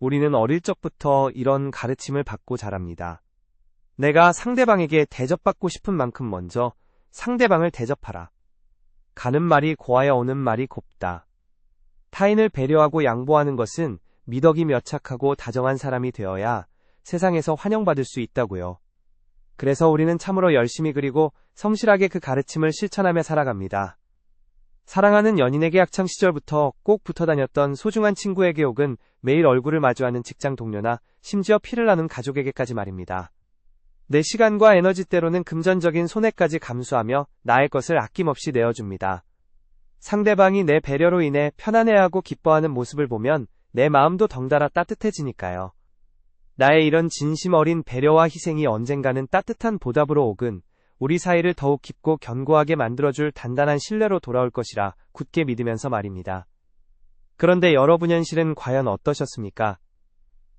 우리는 어릴 적부터 이런 가르침을 받고 자랍니다. 내가 상대방에게 대접받고 싶은 만큼 먼저 상대방을 대접하라. 가는 말이 고와야 오는 말이 곱다. 타인을 배려하고 양보하는 것은 미덕이 몇 착하고 다정한 사람이 되어야 세상에서 환영받을 수 있다고요. 그래서 우리는 참으로 열심히 그리고 성실하게 그 가르침을 실천하며 살아갑니다. 사랑하는 연인에게 학창시절부터 꼭 붙어다녔던 소중한 친구에게 혹은 매일 얼굴을 마주하는 직장 동료나 심지어 피를 나눈 가족에게까지 말입니다. 내 시간과 에너지 때로는 금전적인 손해까지 감수하며 나의 것을 아낌없이 내어줍니다. 상대방이 내 배려로 인해 편안해하고 기뻐하는 모습을 보면 내 마음도 덩달아 따뜻해지니까요. 나의 이런 진심 어린 배려와 희생이 언젠가는 따뜻한 보답으로 혹은 우리 사이를 더욱 깊고 견고하게 만들어줄 단단한 신뢰로 돌아올 것이라 굳게 믿으면서 말입니다. 그런데 여러분의 현실은 과연 어떠셨습니까?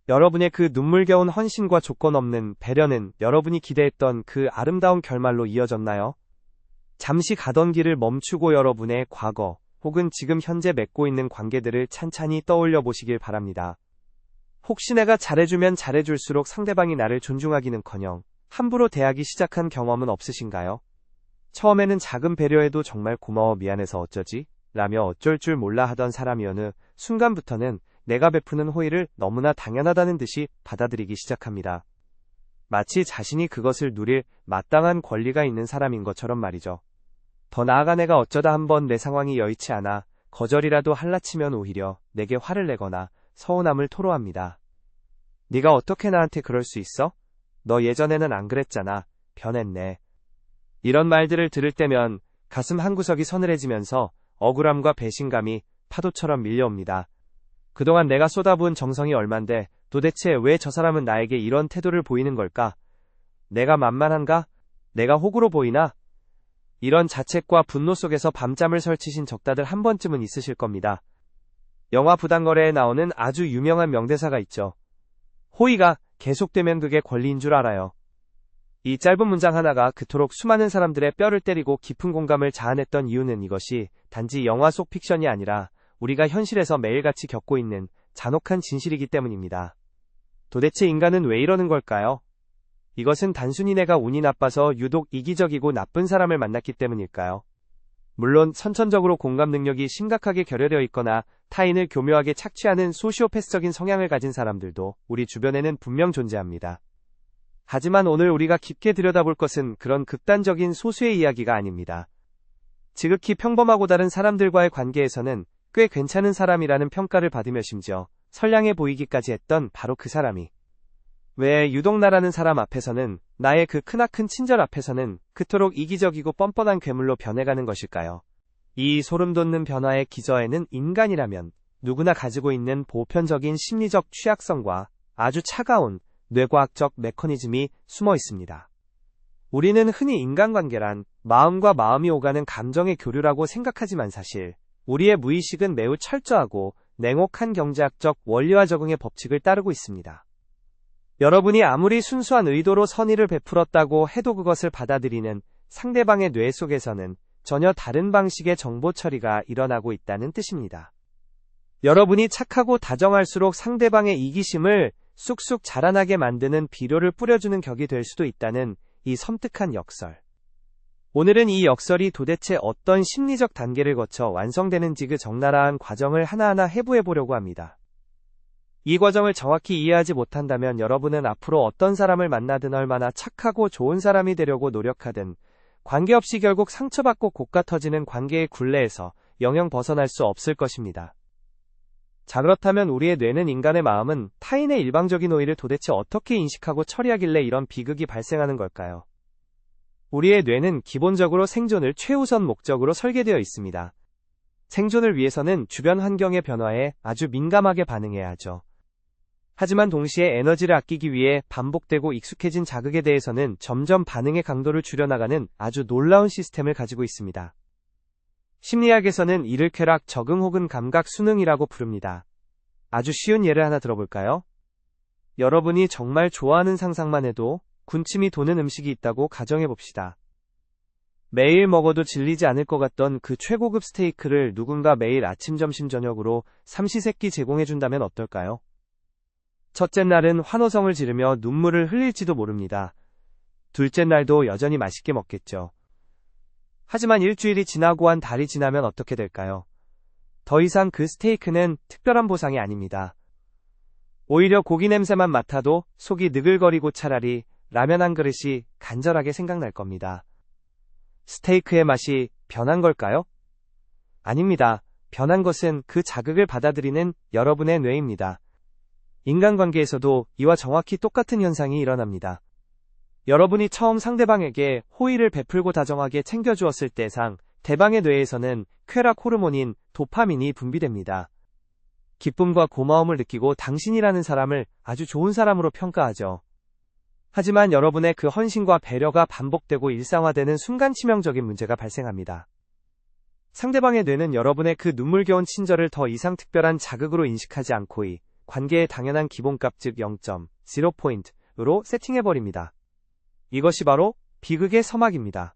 여러분의 그 눈물겨운 헌신과 조건 없는 배려는 여러분이 기대했던 그 아름다운 결말로 이어졌나요? 잠시 가던 길을 멈추고 여러분의 과거 혹은 지금 현재 맺고 있는 관계들을 찬찬히 떠올려 보시길 바랍니다. 혹시 내가 잘해주면 잘해줄수록 상대방이 나를 존중하기는커녕 함부로 대하기 시작한 경험은 없으신가요? 처음에는 작은 배려에도 정말 고마워 미안해서 어쩌지? 라며 어쩔 줄 몰라 하던 사람이 어느 순간부터는 내가 베푸는 호의를 너무나 당연하다는 듯이 받아들이기 시작합니다. 마치 자신이 그것을 누릴 마땅한 권리가 있는 사람인 것처럼 말이죠. 더 나아가 내가 어쩌다 한번 내 상황이 여의치 않아 거절이라도 할라치면 오히려 내게 화를 내거나 서운함을 토로합니다. 네가 어떻게 나한테 그럴 수 있어? 너 예전에는 안 그랬잖아. 변했네. 이런 말들을 들을 때면 가슴 한구석이 서늘해지면서 억울함과 배신감이 파도처럼 밀려옵니다. 그동안 내가 쏟아부은 정성이 얼만데 도대체 왜 저 사람은 나에게 이런 태도를 보이는 걸까? 내가 만만한가? 내가 호구로 보이나? 이런 자책과 분노 속에서 밤잠을 설치신 적다들 한 번쯤은 있으실 겁니다. 영화 부당거래에 나오는 아주 유명한 명대사가 있죠. 호의가 계속되면 그게 권리인 줄 알아요. 이 짧은 문장 하나가 그토록 수많은 사람들의 뼈를 때리고 깊은 공감을 자아냈던 이유는 이것이 단지 영화 속 픽션이 아니라 우리가 현실에서 매일같이 겪고 있는 잔혹한 진실이기 때문입니다. 도대체 인간은 왜 이러는 걸까요? 이것은 단순히 내가 운이 나빠서 유독 이기적이고 나쁜 사람을 만났기 때문일까요? 물론 선천적으로 공감 능력이 심각하게 결여되어 있거나 타인을 교묘하게 착취하는 소시오패스적인 성향을 가진 사람들도 우리 주변에는 분명 존재합니다. 하지만 오늘 우리가 깊게 들여다볼 것은 그런 극단적인 소수의 이야기가 아닙니다. 지극히 평범하고 다른 사람들과의 관계에서는 꽤 괜찮은 사람이라는 평가를 받으며 심지어 선량해 보이기까지 했던 바로 그 사람이 왜 유독 나라는 사람 앞에서는 나의 그 크나큰 친절 앞에서는 그토록 이기적이고 뻔뻔한 괴물로 변해가는 것일까요? 이 소름돋는 변화의 기저에는 인간이라면 누구나 가지고 있는 보편적인 심리적 취약성과 아주 차가운 뇌과학적 메커니즘이 숨어 있습니다. 우리는 흔히 인간관계란 마음과 마음이 오가는 감정의 교류라고 생각하지만 사실 우리의 무의식은 매우 철저하고 냉혹한 경제학적 원리와 적응의 법칙을 따르고 있습니다. 여러분이 아무리 순수한 의도로 선의를 베풀었다고 해도 그것을 받아들이는 상대방의 뇌 속에서는 전혀 다른 방식의 정보 처리가 일어나고 있다는 뜻입니다. 여러분이 착하고 다정할수록 상대방의 이기심을 쑥쑥 자라나게 만드는 비료를 뿌려주는 격이 될 수도 있다는 이 섬뜩한 역설. 오늘은 이 역설이 도대체 어떤 심리적 단계를 거쳐 완성되는지 그 적나라한 과정을 하나하나 해부해보려고 합니다. 이 과정을 정확히 이해하지 못한다면 여러분은 앞으로 어떤 사람을 만나든 얼마나 착하고 좋은 사람이 되려고 노력하든 관계없이 결국 상처받고 곡가 터지는 관계의 굴레에서 영영 벗어날 수 없을 것입니다. 자, 그렇다면 우리의 뇌는 인간의 마음은 타인의 일방적인 호의를 도대체 어떻게 인식하고 처리하길래 이런 비극이 발생하는 걸까요? 우리의 뇌는 기본적으로 생존을 최우선 목적으로 설계되어 있습니다. 생존을 위해서는 주변 환경의 변화에 아주 민감하게 반응해야 하죠. 하지만 동시에 에너지를 아끼기 위해 반복되고 익숙해진 자극에 대해서는 점점 반응의 강도를 줄여나가는 아주 놀라운 시스템을 가지고 있습니다. 심리학에서는 이를 쾌락, 적응 혹은 감각 순응이라고 부릅니다. 아주 쉬운 예를 하나 들어볼까요? 여러분이 정말 좋아하는 상상만 해도 군침이 도는 음식이 있다고 가정해봅시다. 매일 먹어도 질리지 않을 것 같던 그 최고급 스테이크를 누군가 매일 아침, 점심, 저녁으로 삼시세끼 제공해준다면 어떨까요? 첫째 날은 환호성을 지르며 눈물을 흘릴지도 모릅니다. 둘째 날도 여전히 맛있게 먹겠죠. 하지만 일주일이 지나고 한 달이 지나면 어떻게 될까요? 더 이상 그 스테이크는 특별한 보상이 아닙니다. 오히려 고기 냄새만 맡아도 속이 느글거리고 차라리 라면 한 그릇이 간절하게 생각날 겁니다. 스테이크의 맛이 변한 걸까요? 아닙니다. 변한 것은 그 자극을 받아들이는 여러분의 뇌입니다. 인간관계에서도 이와 정확히 똑같은 현상이 일어납니다. 여러분이 처음 상대방에게 호의를 베풀고 다정하게 챙겨주었을 때상 대방의 뇌에서는 쾌락 호르몬인 도파민이 분비됩니다. 기쁨과 고마움을 느끼고 당신이라는 사람을 아주 좋은 사람으로 평가하죠. 하지만 여러분의 그 헌신과 배려가 반복되고 일상화되는 순간 치명적인 문제가 발생합니다. 상대방의 뇌는 여러분의 그 눈물겨운 친절을 더 이상 특별한 자극으로 인식하지 않고 이 관계의 당연한 기본값 즉 0.0포인트로 세팅해버립니다. 이것이 바로 비극의 서막입니다.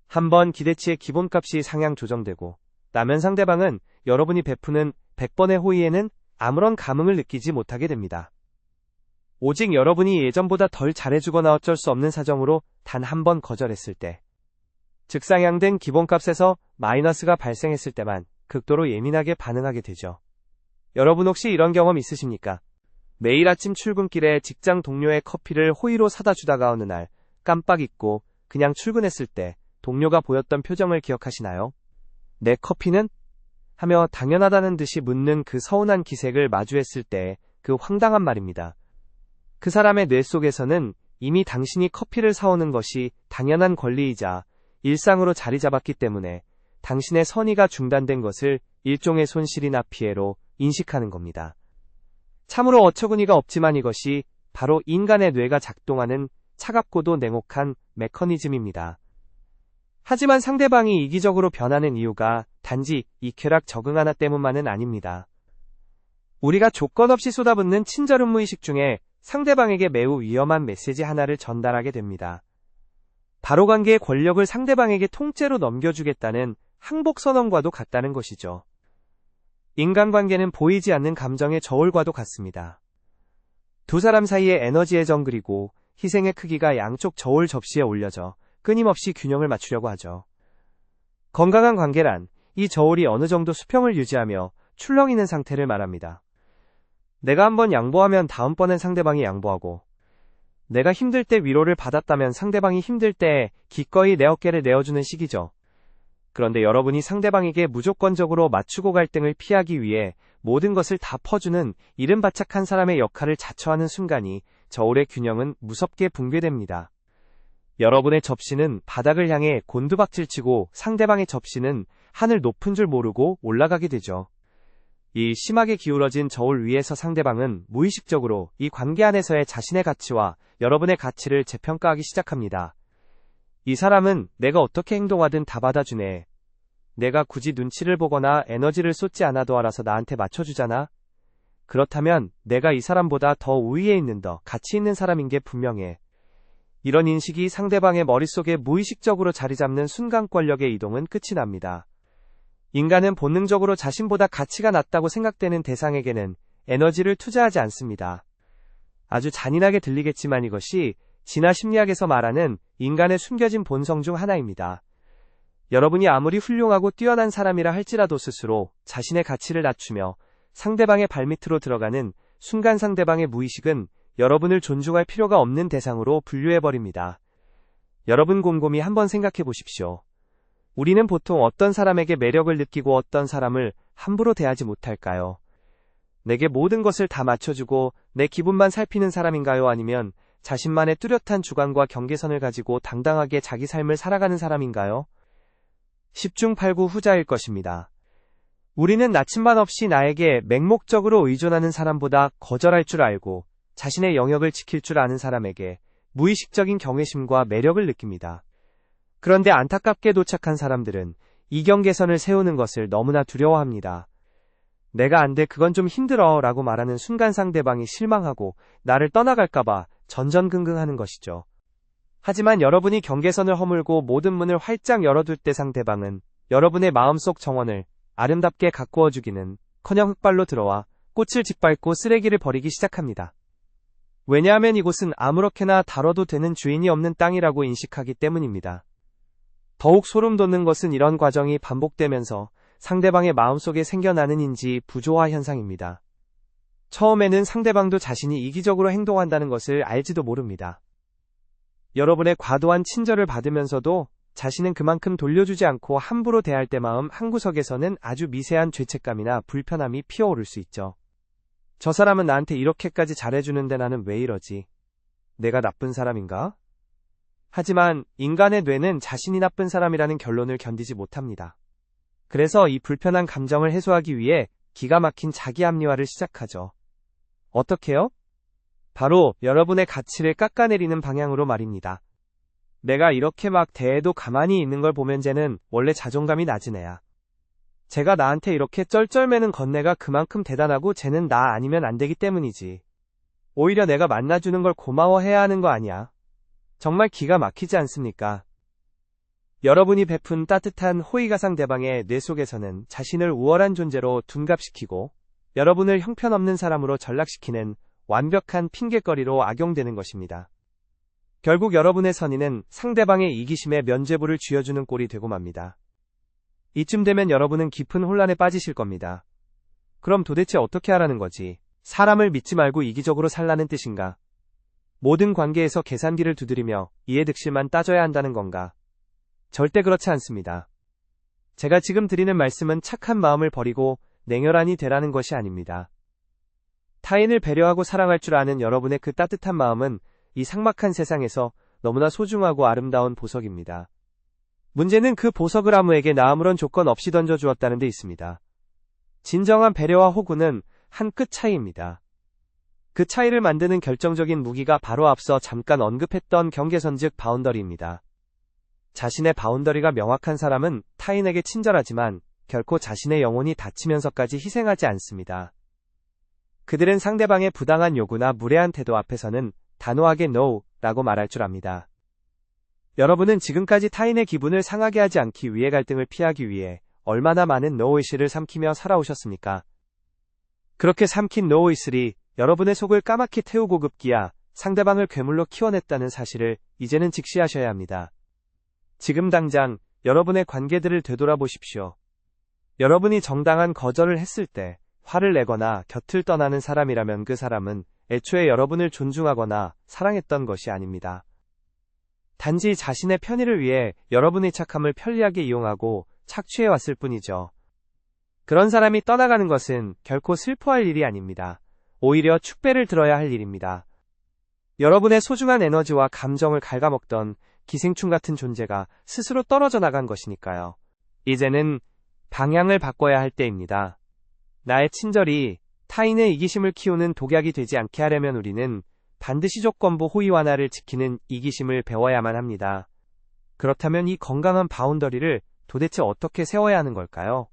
한번 기대치의 기본값이 상향 조정되고 나면 상대방은 여러분이 베푸는 100번의 호의에는 아무런 감흥을 느끼지 못하게 됩니다. 오직 여러분이 예전보다 덜 잘해주거나 어쩔 수 없는 사정으로 단 한 번 거절했을 때, 즉 상향된 기본값에서 마이너스가 발생했을 때만 극도로 예민하게 반응하게 되죠. 여러분 혹시 이런 경험 있으십니까? 매일 아침 출근길에 직장 동료의 커피를 호의로 사다 주다가 어느 날 깜빡 잊고 그냥 출근했을 때 동료가 보였던 표정을 기억하시나요? 내 커피는? 하며 당연하다는 듯이 묻는 그 서운한 기색을 마주했을 때 그 황당한 말입니다. 그 사람의 뇌 속에서는 이미 당신이 커피를 사오는 것이 당연한 권리이자 일상으로 자리 잡았기 때문에 당신의 선의가 중단된 것을 일종의 손실이나 피해로 인식하는 겁니다. 참으로 어처구니가 없지만 이것이 바로 인간의 뇌가 작동하는 차갑고도 냉혹한 메커니즘입니다. 하지만 상대방이 이기적으로 변하는 이유가 단지 이 쾌락 적응 하나 때문만은 아닙니다. 우리가 조건 없이 쏟아붓는 친절 무의식 중에 상대방에게 매우 위험한 메시지 하나를 전달하게 됩니다. 바로 관계의 권력을 상대방에게 통째로 넘겨주겠다는 항복선언과도 같다는 것이죠. 인간관계는 보이지 않는 감정의 저울과도 같습니다. 두 사람 사이의 에너지의 정글이고 희생의 크기가 양쪽 저울 접시에 올려져 끊임없이 균형을 맞추려고 하죠. 건강한 관계란 이 저울이 어느 정도 수평을 유지하며 출렁이는 상태를 말합니다. 내가 한번 양보하면 다음번엔 상대방이 양보하고, 내가 힘들 때 위로를 받았다면 상대방이 힘들 때 기꺼이 내 어깨를 내어주는 식이죠. 그런데 여러분이 상대방에게 무조건적으로 맞추고 갈등을 피하기 위해 모든 것을 다 퍼주는 이른바착한 사람의 역할을 자처하는 순간이 저울의 균형은 무섭게 붕괴됩니다. 여러분의 접시는 바닥을 향해 곤두박질치고 상대방의 접시는 하늘 높은 줄 모르고 올라가게 되죠. 이 심하게 기울어진 저울 위에서 상대방은 무의식적으로 이 관계 안에서의 자신의 가치와 여러분의 가치를 재평가하기 시작합니다. 이 사람은 내가 어떻게 행동하든 다 받아주네. 내가 굳이 눈치를 보거나 에너지를 쏟지 않아도 알아서 나한테 맞춰주잖아. 그렇다면 내가 이 사람보다 더 우위에 있는 더 가치 있는 사람인 게 분명해. 이런 인식이 상대방의 머릿속에 무의식적으로 자리 잡는 순간 권력의 이동은 끝이 납니다. 인간은 본능적으로 자신보다 가치가 낮다고 생각되는 대상에게는 에너지를 투자하지 않습니다. 아주 잔인하게 들리겠지만 이것이 진화 심리학에서 말하는 인간의 숨겨진 본성 중 하나입니다. 여러분이 아무리 훌륭하고 뛰어난 사람이라 할지라도 스스로 자신의 가치를 낮추며 상대방의 발밑으로 들어가는 순간 상대방의 무의식은 여러분을 존중할 필요가 없는 대상으로 분류해버립니다. 여러분 곰곰이 한번 생각해 보십시오. 우리는 보통 어떤 사람에게 매력을 느끼고 어떤 사람을 함부로 대하지 못할까요? 내게 모든 것을 다 맞춰주고 내 기분만 살피는 사람인가요? 아니면 자신만의 뚜렷한 주관과 경계선을 가지고 당당하게 자기 삶을 살아가는 사람인가요? 10중 8구 후자일 것입니다. 우리는 나침반 없이 나에게 맹목적으로 의존하는 사람보다 거절할 줄 알고 자신의 영역을 지킬 줄 아는 사람에게 무의식적인 경외심과 매력을 느낍니다. 그런데 안타깝게 도착한 사람들은 이 경계선을 세우는 것을 너무나 두려워합니다. 내가 안 돼, 그건 좀 힘들어 라고 말하는 순간 상대방이 실망하고 나를 떠나갈까봐 전전긍긍하는 것이죠. 하지만 여러분이 경계선을 허물고 모든 문을 활짝 열어둘 때 상대방은 여러분의 마음속 정원을 아름답게 가꾸어 주기는 커녕 흑발로 들어와 꽃을 짓밟고 쓰레기를 버리기 시작합니다. 왜냐하면 이곳은 아무렇게나 다뤄도 되는 주인이 없는 땅이라고 인식하기 때문입니다. 더욱 소름 돋는 것은 이런 과정이 반복되면서 상대방의 마음속에 생겨나는 인지 부조화 현상입니다. 처음에는 상대방도 자신이 이기적으로 행동한다는 것을 알지도 모릅니다. 여러분의 과도한 친절을 받으면서도 자신은 그만큼 돌려주지 않고 함부로 대할 때 마음 한구석에서는 아주 미세한 죄책감이나 불편함이 피어오를 수 있죠. 저 사람은 나한테 이렇게까지 잘해주는데 나는 왜 이러지? 내가 나쁜 사람인가? 하지만 인간의 뇌는 자신이 나쁜 사람이라는 결론을 견디지 못합니다. 그래서 이 불편한 감정을 해소하기 위해 기가 막힌 자기 합리화를 시작하죠. 어떻게요? 바로 여러분의 가치를 깎아내리는 방향으로 말입니다. 내가 이렇게 막 대해도 가만히 있는 걸 보면 쟤는 원래 자존감이 낮은 애야. 쟤가 나한테 이렇게 쩔쩔매는 건네가 그만큼 대단하고 쟤는 나 아니면 안 되기 때문이지. 오히려 내가 만나주는 걸 고마워해야 하는 거 아니야. 정말 기가 막히지 않습니까? 여러분이 베푼 따뜻한 호의가 상대방의 뇌 속에서는 자신을 우월한 존재로 둔갑시키고 여러분을 형편없는 사람으로 전락시키는 완벽한 핑곗거리로 악용되는 것입니다. 결국 여러분의 선의는 상대방의 이기심에 면죄부를 쥐어주는 꼴이 되고 맙니다. 이쯤 되면 여러분은 깊은 혼란에 빠지실 겁니다. 그럼 도대체 어떻게 하라는 거지? 사람을 믿지 말고 이기적으로 살라는 뜻인가? 모든 관계에서 계산기를 두드리며 이해득실만 따져야 한다는 건가? 절대 그렇지 않습니다. 제가 지금 드리는 말씀은 착한 마음을 버리고 냉혈한이 되라는 것이 아닙니다. 타인을 배려하고 사랑할 줄 아는 여러분의 그 따뜻한 마음은 이 삭막한 세상에서 너무나 소중하고 아름다운 보석입니다. 문제는 그 보석을 아무에게 아무런 조건 없이 던져주었다는 데 있습니다. 진정한 배려와 호구는 한 끗 차이입니다. 그 차이를 만드는 결정적인 무기가 바로 앞서 잠깐 언급했던 경계선 즉 바운더리입니다. 자신의 바운더리가 명확한 사람은 타인에게 친절하지만 결코 자신의 영혼이 다치면서까지 희생하지 않습니다. 그들은 상대방의 부당한 요구나 무례한 태도 앞에서는 단호하게 NO라고 말할 줄 압니다. 여러분은 지금까지 타인의 기분을 상하게 하지 않기 위해 갈등을 피하기 위해 얼마나 많은 NO의식을 삼키며 살아오셨습니까? 그렇게 삼킨 NO의식이 여러분의 속을 까맣게 태우고 급기야 상대방을 괴물로 키워냈다는 사실을 이제는 직시하셔야 합니다. 지금 당장 여러분의 관계들을 되돌아보십시오. 여러분이 정당한 거절을 했을 때 화를 내거나 곁을 떠나는 사람이라면 그 사람은 애초에 여러분을 존중하거나 사랑했던 것이 아닙니다. 단지 자신의 편의를 위해 여러분의 착함을 편리하게 이용하고 착취해왔을 뿐이죠. 그런 사람이 떠나가는 것은 결코 슬퍼할 일이 아닙니다. 오히려 축배를 들어야 할 일입니다. 여러분의 소중한 에너지와 감정을 갉아먹던 기생충 같은 존재가 스스로 떨어져 나간 것이니까요. 이제는 방향을 바꿔야 할 때입니다. 나의 친절이 타인의 이기심을 키우는 독약이 되지 않게 하려면 우리는 반드시 조건부 호의 완화를 지키는 이기심을 배워야만 합니다. 그렇다면 이 건강한 바운더리를 도대체 어떻게 세워야 하는 걸까요?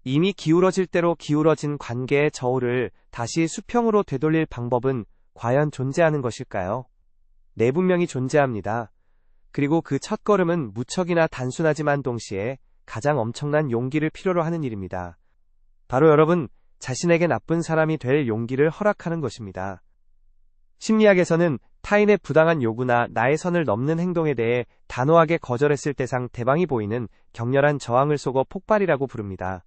이미 기울어질 대로 기울어진 관계의 저울을 다시 수평으로 되돌릴 방법은 과연 존재하는 것일까요? 네, 분명히 존재합니다. 그리고 그 첫걸음은 무척이나 단순하지만 동시에 가장 엄청난 용기를 필요로 하는 일입니다. 바로 여러분 자신에게 나쁜 사람이 될 용기를 허락하는 것입니다. 심리학에서는 타인의 부당한 요구나 나의 선을 넘는 행동에 대해 단호하게 거절했을 때 상대방이 보이는 격렬한 저항을 속어 폭발이라고 부릅니다.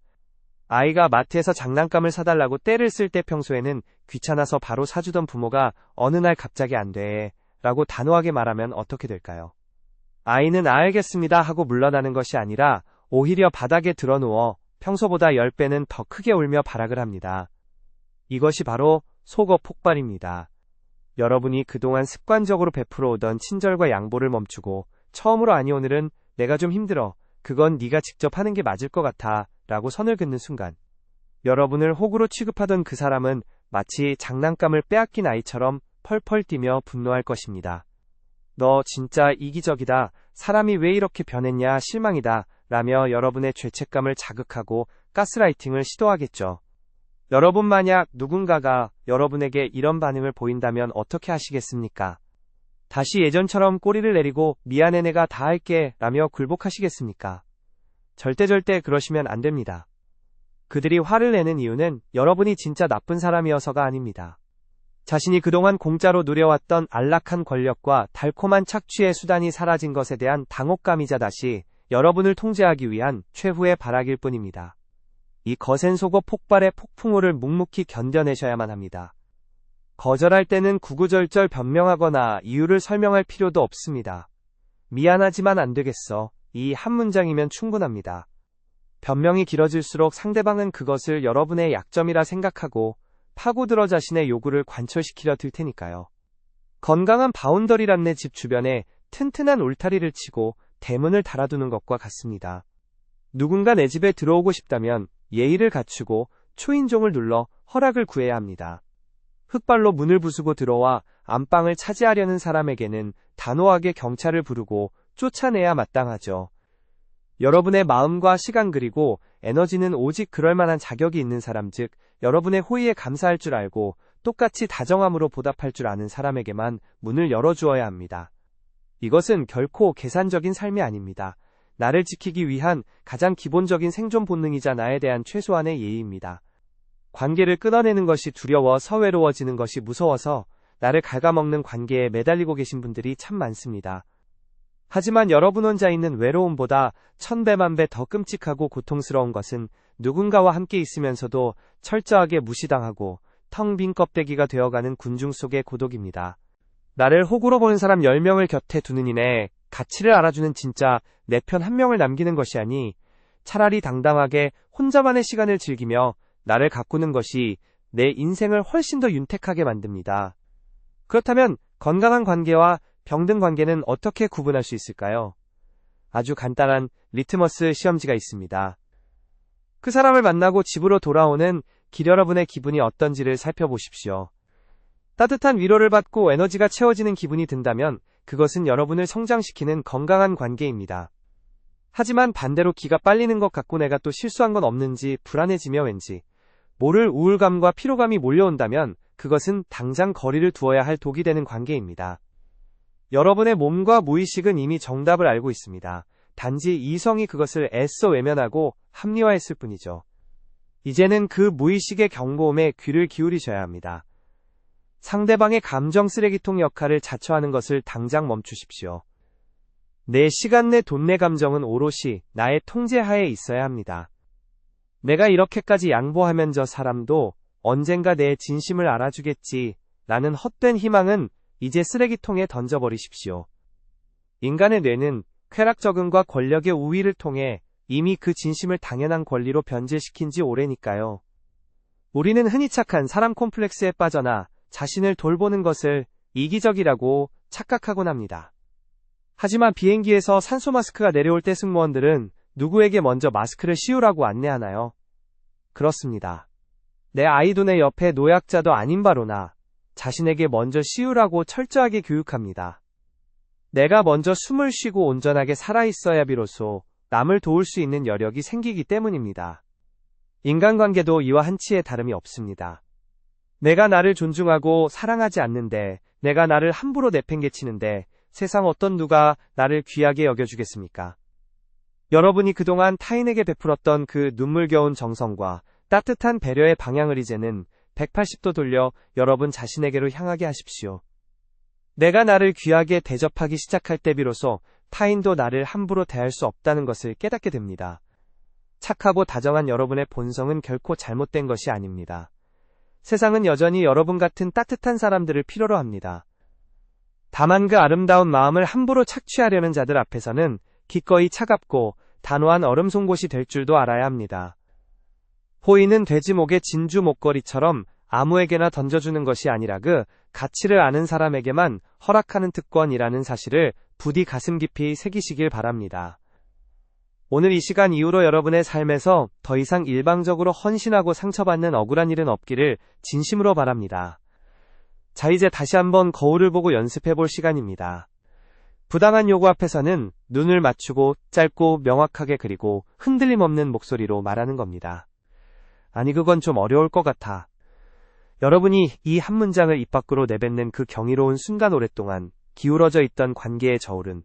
아이가 마트에서 장난감을 사달라고 떼를 쓸 때 평소에는 귀찮아서 바로 사주던 부모가 어느 날 갑자기 안 돼 라고 단호하게 말하면 어떻게 될까요? 아이는 알겠습니다 하고 물러나는 것이 아니라 오히려 바닥에 드러누워 평소보다 10배는 더 크게 울며 발악을 합니다. 이것이 바로 속어 폭발입니다. 여러분이 그동안 습관적으로 베풀어 오던 친절과 양보를 멈추고 처음으로 아니 오늘은 내가 좀 힘들어. 그건 네가 직접 하는 게 맞을 것 같아 라고 선을 긋는 순간 여러분을 호구로 취급하던 그 사람은 마치 장난감을 빼앗긴 아이처럼 펄펄 뛰며 분노할 것입니다. 너 진짜 이기적이다. 사람이 왜 이렇게 변했냐 실망이다 라며 여러분의 죄책감을 자극하고 가스라이팅을 시도하겠죠. 여러분 만약 누군가가 여러분에게 이런 반응을 보인다면 어떻게 하시겠습니까? 다시 예전처럼 꼬리를 내리고 미안해 내가 다 할게 라며 굴복하시겠습니까? 절대 그러시면 안 됩니다. 그들이 화를 내는 이유는 여러분이 진짜 나쁜 사람이어서가 아닙니다. 자신이 그동안 공짜로 누려왔던 안락한 권력과 달콤한 착취의 수단이 사라진 것에 대한 당혹감이자 다시 여러분을 통제하기 위한 최후의 발악일 뿐입니다. 이 거센 속어 폭발의 폭풍우를 묵묵히 견뎌내셔야만 합니다. 거절할 때는 구구절절 변명하거나 이유를 설명할 필요도 없습니다. 미안하지만 안 되겠어. 이 한 문장이면 충분합니다. 변명이 길어질수록 상대방은 그것을 여러분의 약점이라 생각하고 파고들어 자신의 요구를 관철시키려 들 테니까요. 건강한 바운더리란 내 집 주변에 튼튼한 울타리를 치고 대문을 달아두는 것과 같습니다. 누군가 내 집에 들어오고 싶다면 예의를 갖추고 초인종을 눌러 허락을 구해야 합니다. 흙발로 문을 부수고 들어와 안방을 차지하려는 사람에게는 단호하게 경찰을 부르고 쫓아내야 마땅하죠. 여러분의 마음과 시간 그리고 에너지는 오직 그럴 만한 자격이 있는 사람, 즉 여러분의 호의에 감사할 줄 알고 똑같이 다정함으로 보답할 줄 아는 사람에게만 문을 열어주어야 합니다. 이것은 결코 계산적인 삶이 아닙니다. 나를 지키기 위한 가장 기본적인 생존 본능이자 나에 대한 최소한의 예의입니다. 관계를 끊어내는 것이 두려워서 외로워지는 것이 무서워서 나를 갉아먹는 관계에 매달리고 계신 분들이 참 많습니다. 하지만 여러분 혼자 있는 외로움보다 1000배만배 더 끔찍하고 고통스러운 것은 누군가와 함께 있으면서도 철저하게 무시당하고 텅 빈 껍데기가 되어가는 군중 속의 고독입니다. 나를 호구로 보는 사람 10명을 곁에 두는 이내 가치를 알아주는 진짜 내 편 한 명을 남기는 것이 아니, 차라리 당당하게 혼자만의 시간을 즐기며 나를 가꾸는 것이 내 인생을 훨씬 더 윤택하게 만듭니다. 그렇다면 건강한 관계와 병든 관계는 어떻게 구분할 수 있을까요? 아주 간단한 리트머스 시험지가 있습니다. 그 사람을 만나고 집으로 돌아오는 길 여러분의 기분이 어떤지를 살펴보십시오. 따뜻한 위로를 받고 에너지가 채워지는 기분이 든다면 그것은 여러분을 성장시키는 건강한 관계입니다. 하지만 반대로 기가 빨리는 것 같고 내가 또 실수한 건 없는지 불안해지며 왠지 모를 우울감과 피로감이 몰려온다면 그것은 당장 거리를 두어야 할 독이 되는 관계입니다. 여러분의 몸과 무의식은 이미 정답을 알고 있습니다. 단지 이성이 그것을 애써 외면하고 합리화했을 뿐이죠. 이제는 그 무의식의 경고음에 귀를 기울이셔야 합니다. 상대방의 감정 쓰레기통 역할을 자처하는 것을 당장 멈추십시오. 내 시간, 내 돈, 내 감정은 오롯이 나의 통제하에 있어야 합니다. 내가 이렇게까지 양보하면 저 사람도 언젠가 내 진심을 알아주겠지 라는 헛된 희망은 이제 쓰레기통에 던져버리십시오. 인간의 뇌는 쾌락 적응과 권력의 우위를 통해 이미 그 진심을 당연한 권리로 변질시킨 지 오래니까요. 우리는 흔히 착한 사람 콤플렉스에 빠져나 자신을 돌보는 것을 이기적이라고 착각하곤 합니다. 하지만 비행기에서 산소 마스크가 내려올 때 승무원들은 누구에게 먼저 마스크를 씌우라고 안내하나요? 그렇습니다. 내 아이도 내 옆에 노약자도 아닌 바로나 자신에게 먼저 씌우라고 철저하게 교육합니다. 내가 먼저 숨을 쉬고 온전하게 살아있어야 비로소 남을 도울 수 있는 여력이 생기기 때문입니다. 인간관계도 이와 한치의 다름이 없습니다. 내가 나를 존중하고 사랑하지 않는데, 내가 나를 함부로 내팽개치는데 세상 어떤 누가 나를 귀하게 여겨주겠습니까? 여러분이 그동안 타인에게 베풀었던 그 눈물겨운 정성과 따뜻한 배려의 방향을 이제는 180도 돌려 여러분 자신에게로 향하게 하십시오. 내가 나를 귀하게 대접하기 시작할 때 비로소 타인도 나를 함부로 대할 수 없다는 것을 깨닫게 됩니다. 착하고 다정한 여러분의 본성은 결코 잘못된 것이 아닙니다. 세상은 여전히 여러분 같은 따뜻한 사람들을 필요로 합니다. 다만 그 아름다운 마음을 함부로 착취하려는 자들 앞에서는 기꺼이 차갑고 단호한 얼음 송곳이 될 줄도 알아야 합니다. 호의는 돼지 목의 진주 목걸이처럼 아무에게나 던져주는 것이 아니라 그 가치를 아는 사람에게만 허락하는 특권이라는 사실을 부디 가슴 깊이 새기시길 바랍니다. 오늘 이 시간 이후로 여러분의 삶에서 더 이상 일방적으로 헌신하고 상처받는 억울한 일은 없기를 진심으로 바랍니다. 자, 이제 다시 한번 거울을 보고 연습해볼 시간입니다. 부당한 요구 앞에서는 눈을 맞추고 짧고 명확하게 그리고 흔들림 없는 목소리로 말하는 겁니다. 아니, 그건 좀 어려울 것 같아. 여러분이 이 한 문장을 입 밖으로 내뱉는 그 경이로운 순간 오랫동안 기울어져 있던 관계의 저울은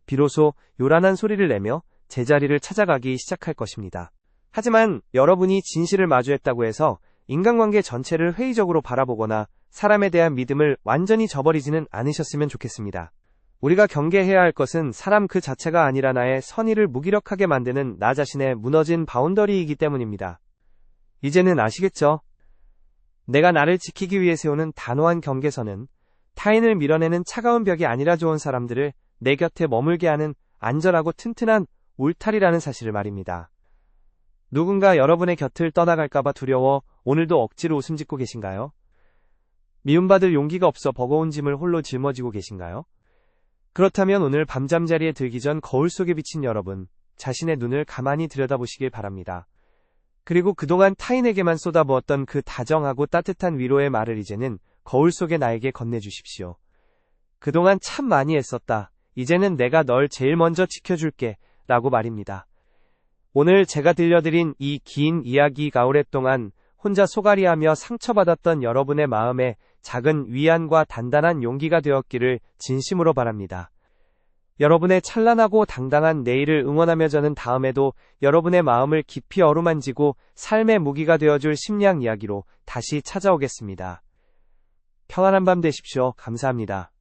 비로소 요란한 소리를 내며 제자리를 찾아가기 시작할 것입니다. 하지만 여러분이 진실을 마주했다고 해서 인간관계 전체를 회의적으로 바라보거나 사람에 대한 믿음을 완전히 저버리지는 않으셨으면 좋겠습니다. 우리가 경계해야 할 것은 사람 그 자체가 아니라 나의 선의를 무기력하게 만드는 나 자신의 무너진 바운더리이기 때문입니다. 이제는 아시겠죠? 내가 나를 지키기 위해 세우는 단호한 경계선은 타인을 밀어내는 차가운 벽이 아니라 좋은 사람들을 내 곁에 머물게 하는 안전하고 튼튼한 울타리라는 사실을 말입니다. 누군가 여러분의 곁을 떠나갈까봐 두려워 오늘도 억지로 웃음 짓고 계신가요? 미움받을 용기가 없어 버거운 짐을 홀로 짊어지고 계신가요? 그렇다면 오늘 밤잠자리에 들기 전 거울 속에 비친 여러분, 자신의 눈을 가만히 들여다보시길 바랍니다. 그리고 그동안 타인에게만 쏟아부었던 그 다정하고 따뜻한 위로의 말을 이제는 거울 속의 나에게 건네주십시오. 그동안 참 많이 애썼다. 이제는 내가 널 제일 먼저 지켜줄게. 라고 말입니다. 오늘 제가 들려드린 이 긴 이야기가 오랫동안 혼자 소갈이하며 상처받았던 여러분의 마음에 작은 위안과 단단한 용기가 되었기를 진심으로 바랍니다. 여러분의 찬란하고 당당한 내일을 응원하며 저는 다음에도 여러분의 마음을 깊이 어루만지고 삶의 무기가 되어줄 심리학 이야기로 다시 찾아오겠습니다. 평안한 밤 되십시오. 감사합니다.